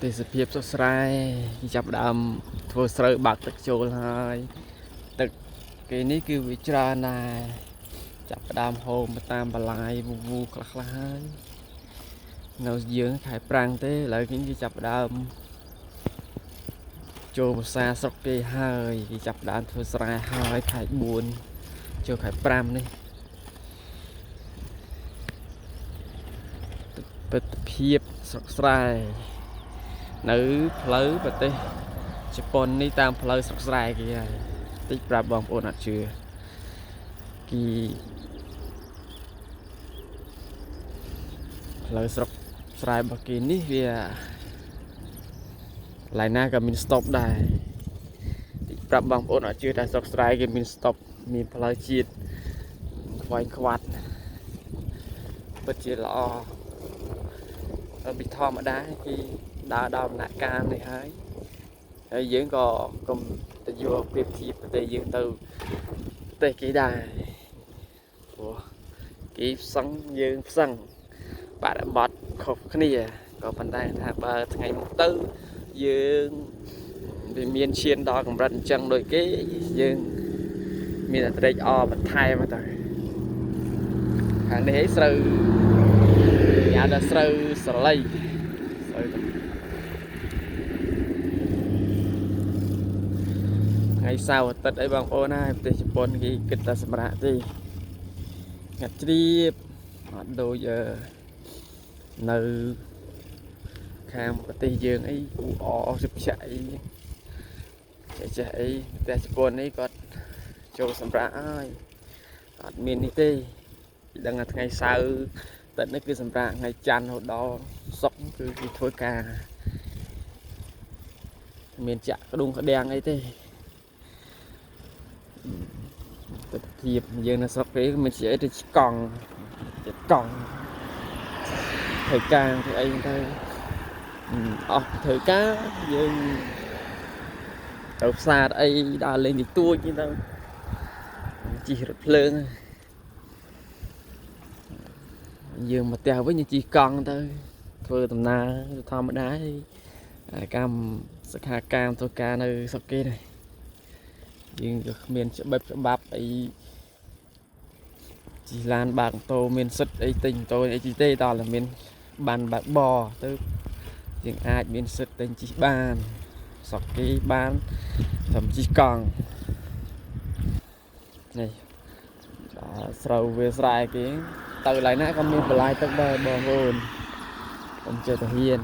ទេសភាពស្រស់ស្រាយចាប់ដើមធ្វើស្រូវបាក់ទឹកចូលហើយទឹកគេនេះគឺវាច្រើនដែរចាប់ដើមហូរមកតាមបន្លាយវូខ្លះហើយនៅយើងខែប្រាំងទេឥឡូវគេចាប់ដើមចូលភាសាស្រុកគេហើយគេចាប់ដើមធ្វើស្រែហើយខែ4ចូលខែ5នេះទិដ្ឋភាពស្រុកស្រែនៅផ្លូវប្រទេសជប៉ុននេះតាមផ្លូវស្រុកស្រែគេហើយតិចប្រាប់បងប្អូនអត់ជឿគេផ្លូវស្រុកស្រែរបស់គេនេះវាឡៃណាក៏មាន stop ដែរតិចប្រាប់បងប្អូនអត់ជឿថាស្រុកស្រែគេមាន stop មានផ្លូវជាតិខ្វែងខ្វាត់ពិតជាល្អពីធម្មតាគេដើរដល់ដំណាក់កាលនេះហើយយើងក៏កុំទៅយកប្រៀបធៀបប្រទេសយើងទៅប្រទេសគេដែរព្រោះគេផ្សឹងយើងផ្សឹងបរិបត្តិខុសគ្នាក៏ប៉ុន្តែថាបើថ្ងៃមុខទៅយើងវាមានឈានដល់កម្រិតអញ្ចឹងដូចគេយើងមានតែត្រេកអរបន្ថែមទៅខាងនេះឯងស្រូវញ៉ាំតែស្រូវស្រឡៃស្រូវថ្ងៃសៅរ៍អាទិត្យអីបងប្អូនហើយប្រទេសជប៉ុនគេគិតតែសម្រាប់ទេងាត់ជ្រាបអត់ដូចនៅខាងប្រទេសយើងអីអ៊ូអសិបចាក់អីចេះអីប្រទេសជប៉ុននេះគាត់ចូលសម្រាប់ហើយអត់មាននេះទេដឹងថាថ្ងៃសៅរ៍ទឹកនេះគឺសម្រាប់ថ្ងៃច័ន្ទរហូតដល់សុក្រគឺគេធ្វើការមានចាក់ក្ដុងក្ដាំងអីទេទិដ្ឋភាពយើងនៅស្រុកគេមិនជាអីទៅកង់ធ្វើការធ្វើអីទៅអស់ធ្វើការយើងទៅផ្សារអីដើរលេងទីទួចទៅជិះរថភ្លើងយើងមកផ្ទះវិញជិះកង់ទៅធ្វើដំណើរធម្មតាកម្មសិក្ខាកាមធ្វើការនៅស្រុកគេនេះយើងក៏គ្មានច្បាប់អីជិះឡានបើកម៉ូតូមានសិទ្ធអីទិញម៉ូតូអីទេដល់តែមានបានបើកបរទៅយើងអាចមានសិទ្ធទិញជិះបានស្រុកគេបានត្រឹមជិះកង់នេះស្រូវវាស្រែគេទៅឡើយណាក៏មានបន្លាយទឹកដែរបងប្អូនខ្ញុំចេះតែហ៊ាន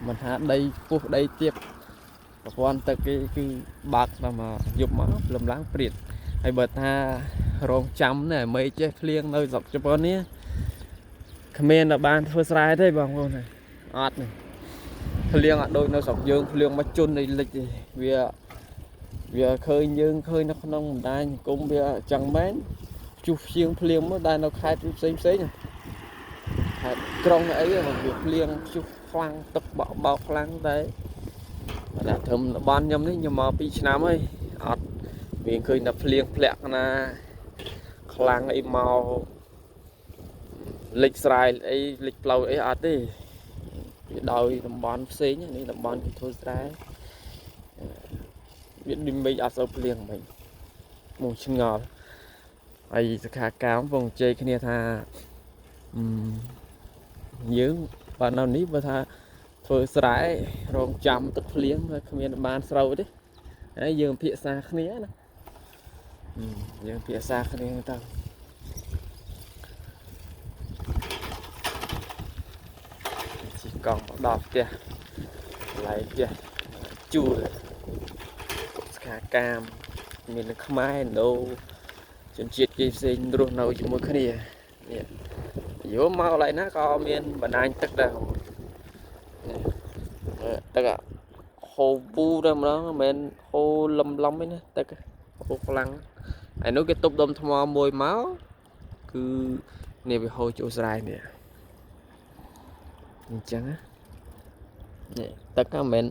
មិនថាដីពុះដីទៀបប្រព័ន្ធទឹកគេគឺបើកតែមកយប់មកលំឡើងព្រាតហើយបើថារងចាំណែមេចេះភ្លៀងនៅស្រុកជប៉ុននេះគ្មានតែបានធ្វើស្រែទេបងប្អូនអត់នេះភ្លៀងអត់ដូចនៅស្រុកយើងភ្លៀងមកជន់នៃលិចទេវាឃើញយើងឃើញនៅក្នុងបណ្ដាញសង្គមវាចឹងមែនជុះជាងភ្លៀងមកដែលនៅខេត្តផ្សេងខេត្តក្រុងអីមកវាភ្លៀងជុះខ្លាំងទឹកបោកខ្លាំងតែដល់ធំតំបន់ខ្ញុំនេះខ្ញុំមក2ឆ្នាំហើយអត់មានឃើញតែភ្លៀងធ្លាក់ណាខ្លាំងអីមកលិចស្រែអីលិចផ្លូវអីអត់ទេវាដោយតំបន់ផ្សេងនេះតំបន់គេធ្វើស្រែវាឌីមីអត់សូវភ្លៀងមិនមកឆ្ងល់ហើយសខាកាមវងជ័យគ្នាថាយើងបាននៅនេះបើថាធ្វើស្រែរងចាំទឹកភ្លៀងហើយគ្មានបានស្រូវទេហើយយើងភាសាគ្នាណាយើងភាសាគ្នាទៅជិះកង់មកដល់ផ្ទះកន្លែងផ្ទះជួលសខាកាមមាននៅខ្មែរឥណ្ឌូជនជាតិគេផ្សេងរស់នៅជាមួយគ្នានេះយកមកកន្លែងណាក៏មានបណ្ដាញទឹកដែរទឹកហូរពូតែម្ដងមិនមែនហូរលំទេណាទឹកហូរខ្លាំងហើយនោះគេទប់ដុំថ្មមួយមកគឺនេះវាហូរចូលស្រែនេះអញ្ចឹងនេះទឹកមិន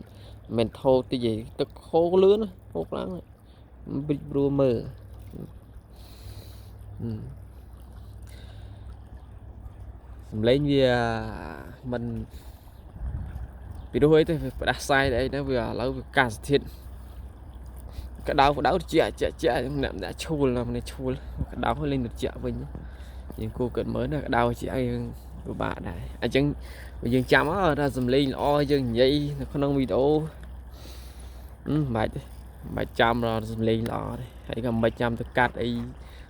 មែនហូរតិចទេទឹកហូរលឿនហូរខ្លាំងព្រិចព្រួមើលសំឡេងវាមិន ពីនោះអីទៅវាផ្ដាសាយអីទៅវាឥឡូវវាកាសធាតុក្តៅជាអ្នកឈួលណាម្នាក់ឈួលក្តៅលេងត្រជាក់វិញយើងគួរគិតមើលណាក្តៅជាអីពិបាកដែរអញ្ចឹងយើងចាំថាសំឡេងល្អយើងនិយាយនៅក្នុងវីដេអូមិនបាច់ចាំរសំឡេងល្អទេហើយក៏មិនចាំទៅកាត់អី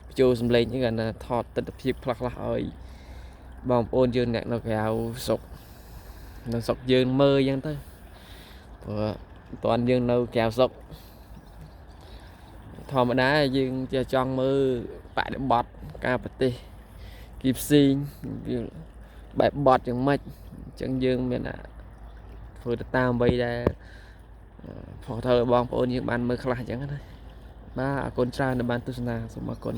បញ្ចូលសំឡេងហ្នឹងគាត់ថាថតទស្សនភាពខ្លះឲ្យបងប្អូនយើងអ្នកនៅក្រៅស្រុកនៅស្រុកយើងមើលអញ្ចឹងទៅព្រោះតើយើងនៅក្រៅស្រុកធម្មតាយើងជាចង់មើលបរិបត្តិការប្រទេសគេផ្សេងបែបបត់យ៉ាងម៉េចអញ្ចឹងយើងមានធ្វើទៅតាមអ្វីដែលផុសទៅបងប្អូនយើងបានមើលខ្លះអញ្ចឹងណាបាទអរគុណច្រើនដែលបានទស្សនាសូមអរគុណ